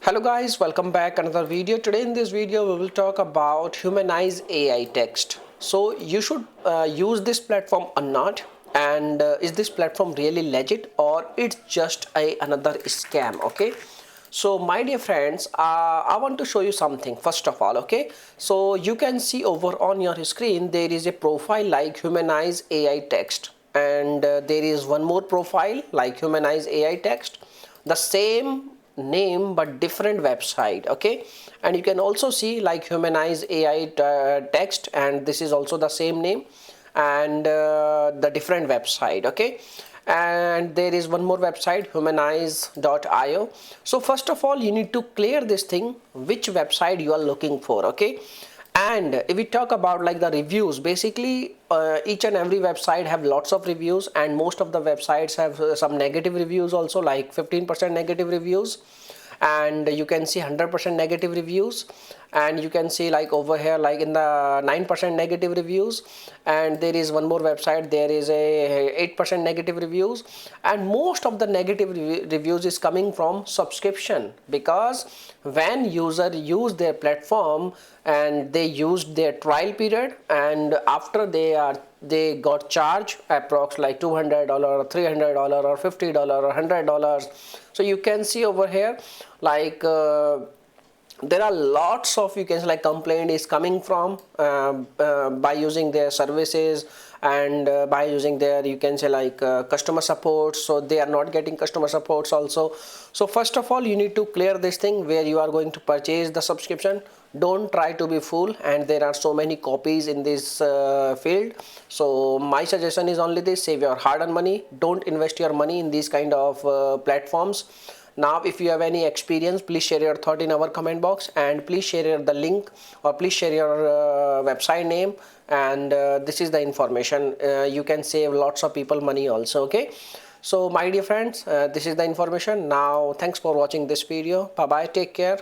Hello guys, welcome back another video. Today in this video we will talk about Humanize AI text. So you should use this platform or not, and is this platform really legit or it's just another scam? Okay, so my dear friends, I want to show you something first of all. Okay, so you can see over on your screen there is a profile like Humanize AI text, and there is one more profile like Humanize AI text, the same name but different website. Okay, and you can also see like Humanize AI text, and this is also the same name and the different website. Okay, and there is one more website, humanize.io. so first of all you need to clear this thing which website you are looking for. Okay, and if we talk about like the reviews, basically each and every website have lots of reviews, and most of the websites have some negative reviews also, like 15% negative reviews, and you can see 100% negative reviews, and you can see like over here like in the 9% negative reviews, and there is one more website, there is a 8% negative reviews, and most of the negative reviews is coming from subscription, because when user use their platform and they used their trial period, and after they got charged approx like $200 or $300 or $50 or $100. so you can see over here like there are lots of, you can say, like complaint is coming from by using their services, and by using their, you can say, like customer support, so they are not getting customer supports also. So first of all you need to clear this thing where you are going to purchase the subscription. Don't try to be fool, and there are so many copies in this field. So my suggestion is only this: save your hard-earned money, don't invest your money in these kind of platforms. Now if you have any experience, please share your thought in our comment box, and please share the link, or please share your website name, and this is the information. You can save lots of people money also. Okay, so my dear friends, this is the information. Now thanks for watching this video. Bye bye, take care.